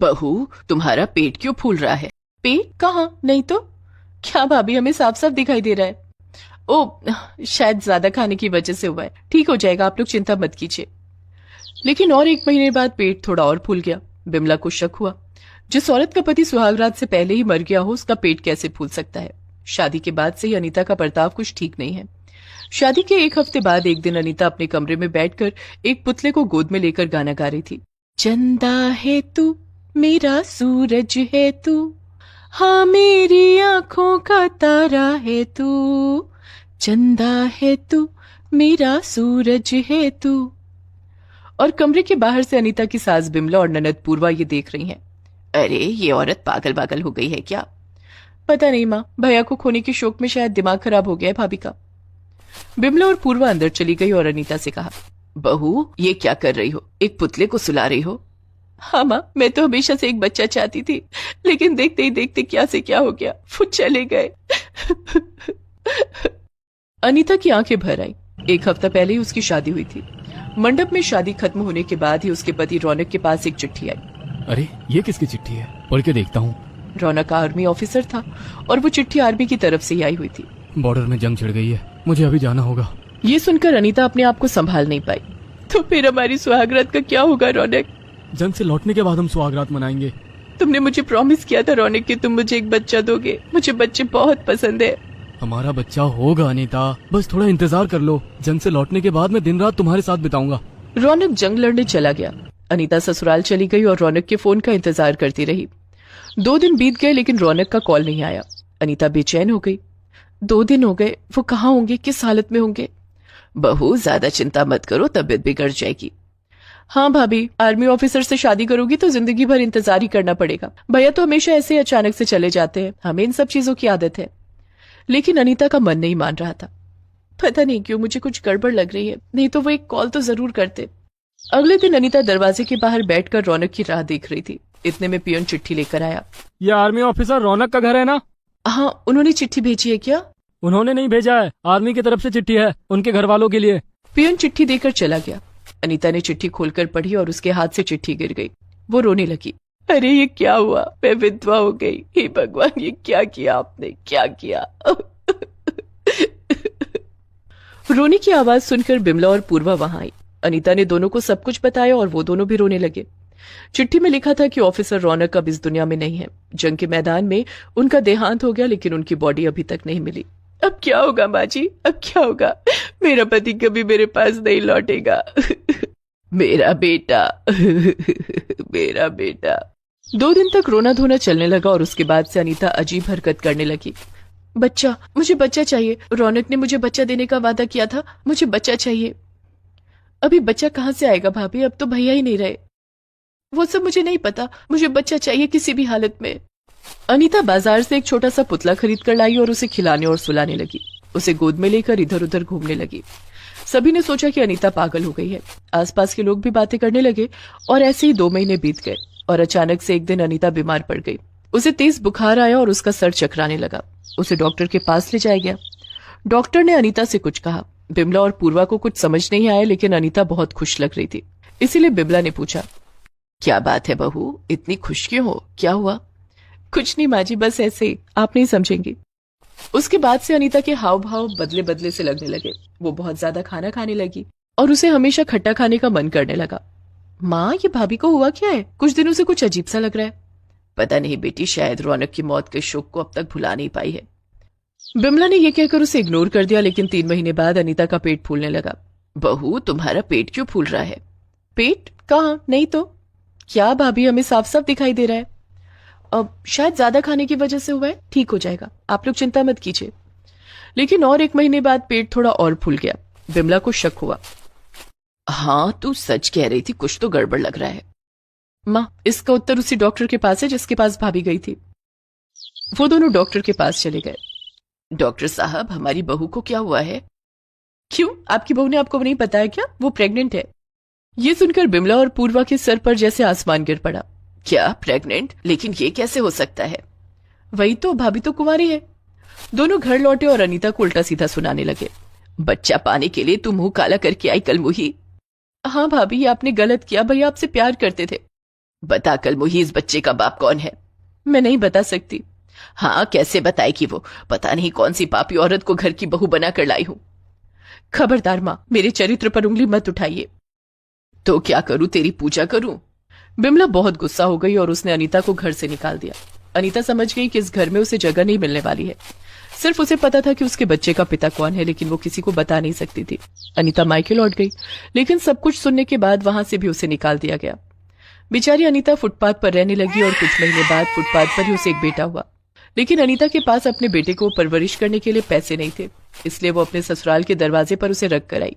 बहू, तुम्हारा पेट क्यों फूल रहा है? पेट कहाँ? नहीं तो। क्या भाभी, हमें साफ साफ दिखाई दे रहा है। ओ, शायद ज्यादा खाने की वजह से हुआ है। ठीक हो जाएगा, आप लोग चिंता मत कीजिए। लेकिन और 1 महीने बाद पेट थोड़ा और फूल गया। बिमला को शक हुआ, जिस औरत का पति सुहागरात से पहले ही मर गया हो उसका पेट कैसे फूल सकता है। शादी के बाद से ही अनीता का बर्ताव कुछ ठीक नहीं है। शादी के 1 हफ्ते बाद एक दिन अनीता अपने कमरे में बैठकर एक पुतले को गोद में लेकर गाना गा रही थी। चंदा है तू, मेरा सूरज है तू, हाँ मेरी आंखों का तारा है तू, चंदा है तू, मेरा सूरज है तू। और कमरे के बाहर से अनीता की सास बिमला और ननद पूर्वा ये देख रही हैं। अरे, ये औरत पागल पागल हो गई है क्या? पता नहीं माँ, भैया को खोने के शौक में शायद दिमाग खराब हो गया है भाभी का। बिमला और पूर्वा अंदर चली गई और अनीता से कहा, बहू, ये क्या कर रही हो? एक पुतले को सुला रही हो? हाँ माँ, मैं तो हमेशा से एक बच्चा चाहती थी, लेकिन देखते ही देखते क्या से क्या हो गया, वो चले गए। अनीता की आंखें भर आई। 1 हफ्ता पहले ही उसकी शादी हुई थी। मंडप में शादी खत्म होने के बाद ही उसके पति रौनक के पास एक चिट्ठी आई। अरे, ये किसकी चिट्ठी है? पढ़ के देखता हूँ। रौनक आर्मी ऑफिसर था और वो चिट्ठी आर्मी की तरफ से ही आई हुई थी। बॉर्डर में जंग छिड़ गई है, मुझे अभी जाना होगा। ये सुनकर अनीता अपने आप को संभाल नहीं पाई। तो फिर हमारी सुहागरात का क्या होगा रौनक? जंग से लौटने के बाद हम सुहागरात मनाएंगे। तुमने मुझे प्रॉमिस किया था रौनक कि तुम मुझे एक बच्चा दोगे। मुझे बच्चे बहुत पसंद है। हमारा बच्चा होगा अनीता, बस थोड़ा इंतजार कर लो। जंग से लौटने के बाद मैं दिन रात तुम्हारे साथ बिताऊंगा। रौनक जंग लड़ने चला गया। अनीता ससुराल चली गई और रौनक के फोन का इंतजार करती रही। 2 दिन बीत गए लेकिन रौनक का कॉल नहीं आया। अनीता बेचैन हो गई। 2 दिन हो गए, वो कहाँ होंगे, किस हालत में होंगे? बहू, ज्यादा चिंता मत करो, तबीयत बिगड़ जाएगी। हाँ भाभी, आर्मी ऑफिसर से शादी करोगी तो जिंदगी भर इंतजार ही करना पड़ेगा। भैया तो हमेशा ऐसे अचानक से चले जाते हैं, हमें इन सब चीजों की आदत है। लेकिन अनीता का मन नहीं मान रहा था। पता नहीं क्यों मुझे कुछ गड़बड़ लग रही है, नहीं तो वो एक कॉल तो जरूर करते। अगले दिन अनीता दरवाजे के बाहर बैठकर रौनक की राह देख रही थी। इतने में पियन चिट्ठी लेकर आया। ये आर्मी ऑफिसर रौनक का घर है ना? हाँ, उन्होंने चिट्ठी भेजी है क्या? उन्होंने नहीं भेजा है, आर्मी की तरफ से चिट्ठी है, उनके घर वालों के लिए। पियन चिट्ठी देकर चला गया। अनीता ने चिट्ठी खोलकर पढ़ी और उसके हाथ से चिट्ठी गिर गई। वो रोने लगी। अरे, ये क्या हुआ? मैं विधवा हो गई। हे भगवान, ये क्या किया आपने, क्या किया? रोने की आवाज सुनकर बिमला और पूर्वा वहां आई। अनीता ने दोनों को सब कुछ बताया और वो दोनों भी रोने लगे। चिट्ठी में लिखा था कि ऑफिसर रौनक अब इस दुनिया में नहीं है। जंग के मैदान में उनका देहांत हो गया, लेकिन उनकी बॉडी अभी तक नहीं मिली। अब क्या होगा माँ जी, अब क्या होगा? मेरा पति कभी मेरे पास नहीं लौटेगा। मेरा बेटा, मेरा बेटा। 2 दिन तक रोना धोना चलने लगा और उसके बाद से अनीता अजीब हरकत करने लगी। बच्चा, मुझे बच्चा चाहिए। रौनक ने मुझे बच्चा देने का वादा किया था, मुझे बच्चा चाहिए। अभी बच्चा कहाँ से आएगा भाभी, अब तो भैया ही नहीं रहे। वो सब मुझे नहीं पता, मुझे बच्चा चाहिए किसी भी हालत में। अनीता बाजार से एक छोटा सा पुतला खरीद कर लाई और उसे खिलाने और सुलाने लगी। उसे गोद में लेकर इधर उधर घूमने लगी। सभी ने सोचा कि अनीता पागल हो गई है। आसपास के लोग भी बातें करने लगे और ऐसे ही 2 महीने बीत गए और अचानक से एक दिन अनीता बीमार पड़ गई। उसे तेज बुखार आया और उसका सर चकराने लगा। उसे डॉक्टर के पास ले जाया गया। डॉक्टर ने अनीता से कुछ कहा। बिमला और पूर्वा को कुछ समझ नहीं आया, लेकिन अनीता बहुत खुश लग रही थी। इसीलिए बिमला ने पूछा, क्या बात है बहू, इतनी खुश क्यों हो? क्या हुआ? कुछ नहीं माँ जी, बस ऐसे ही, आप नहीं समझेंगी। उसके बाद से अनीता के हाव भाव बदले बदले से लगने लगे। वो बहुत ज्यादा खाना खाने लगी और उसे हमेशा खट्टा खाने का मन करने लगा। माँ, ये भाभी को हुआ क्या है? कुछ दिनों से कुछ अजीब सा लग रहा है। पता नहीं बेटी, शायद रौनक की मौत के शोक को अब तक भुला नहीं पाई है। बिमला ने यह कहकर उसे इग्नोर कर दिया, लेकिन 3 महीने बाद अनीता का पेट फूलने लगा। बहू, तुम्हारा पेट क्यों फूल रहा है? पेट कहाँ? नहीं तो। क्या भाभी, हमें साफ साफ दिखाई दे रहा है। अब शायद ज्यादा खाने की वजह से हुआ है, ठीक हो जाएगा, आप लोग चिंता मत कीजिए। लेकिन और 1 महीने बाद पेट थोड़ा और फूल गया। बिमला को शक हुआ। हाँ, तू सच कह रही थी, कुछ तो गड़बड़ लग रहा है। माँ, इसका उत्तर उसी डॉक्टर के पास है जिसके पास भाभी गई थी। वो दोनों डॉक्टर के पास चले गए। डॉक्टर साहब, हमारी बहू को क्या हुआ है? क्यों, आपकी बहू ने आपको नहीं बताया क्या? वो प्रेग्नेंट है। ये सुनकर बिमला और पूर्वा के सर पर जैसे आसमान गिर पड़ा। क्या प्रेग्नेंट? लेकिन ये कैसे हो सकता है? वही तो, भाभी तो कुंवारी है। दोनों घर लौटे और अनीता को उल्टा सीधा सुनाने लगे। बच्चा पाने के लिए तू मुंह काला करके आई कल मुही। हाँ भाभी, ये आपने गलत किया, भैया आपसे प्यार करते थे। बता कलमुही, इस बच्चे का बाप कौन है? मैं नहीं बता सकती। हाँ, कैसे बताएगी वो? पता नहीं कौन सी पापी औरत को घर की बहू बना कर लाई हूं। खबरदार माँ, मेरे चरित्र पर उंगली मत उठाइए। तो क्या करूं, तेरी पूजा करूं? बिमला बहुत गुस्सा हो गई और उसने अनीता को घर से निकाल दिया। अनीता समझ गई कि इस घर में उसे जगह नहीं मिलने वाली है। सिर्फ उसे पता था कि उसके बच्चे का पिता कौन है, लेकिन वो किसी को बता नहीं सकती थी। अनीता मायके लौट गई, लेकिन सब कुछ सुनने के बाद वहां से भी उसे निकाल दिया गया। बेचारी अनीता फुटपाथ पर रहने लगी और कुछ महीने बाद फुटपाथ पर ही उसे एक बेटा हुआ। लेकिन अनीता के पास अपने बेटे को परवरिश करने के लिए पैसे नहीं थे, इसलिए वो अपने ससुराल के दरवाजे पर उसे रख कर आई।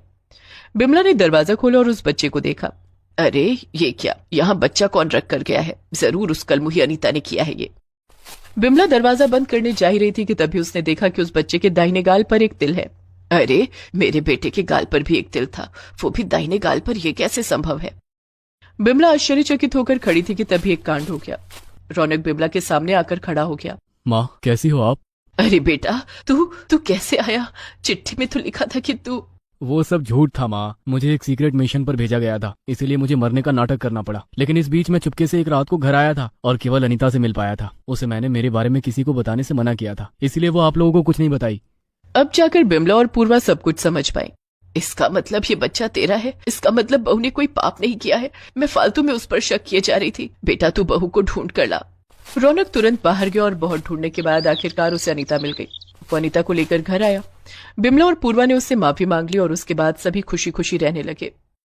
बिमला ने दरवाजा खोला और उस बच्चे को देखा। अरे ये क्या, यहाँ बच्चा कौन रख कर गया है? जरूर उस कलमुही अनीता ने किया है ये। बिमला दरवाजा बंद करने जा ही रही थी कि तभी उसने देखा कि उस बच्चे के दाहिने गाल पर एक तिल है। अरे, मेरे बेटे के गाल पर भी एक तिल था, वो भी दाहिने गाल पर, ये कैसे संभव है? बिमला आश्चर्यचकित होकर खड़ी थी कि तभी एक कांड हो गया। रौनक बिमला के सामने आकर खड़ा हो गया। माँ, कैसी हो आप? अरे बेटा, तू कैसे आया? चिट्ठी में तो लिखा था कि तू। वो सब झूठ था माँ, मुझे एक सीक्रेट मिशन पर भेजा गया था, इसीलिए मुझे मरने का नाटक करना पड़ा। लेकिन इस बीच मैं चुपके से एक रात को घर आया था और केवल अनीता से मिल पाया था। उसे मैंने मेरे बारे में किसी को बताने से मना किया था, इसलिए वो आप लोगों को कुछ नहीं बताई। अब जाकर बिमला और पूर्वा सब कुछ समझ पाई। इसका मतलब ये बच्चा तेरा है? इसका मतलब बहू ने कोई पाप नहीं किया है? मैं फालतू में उस पर शक किए जा रही थी। बेटा, तू बहू को ढूंढ कर ला। रौनक तुरंत बाहर गया और बहुत ढूंढने के बाद आखिरकार उसे अनीता मिल गई। वो अनीता को लेकर घर आया। बिमला और पूर्वा ने उससे माफी मांग ली और उसके बाद सभी खुशी खुशी रहने लगे।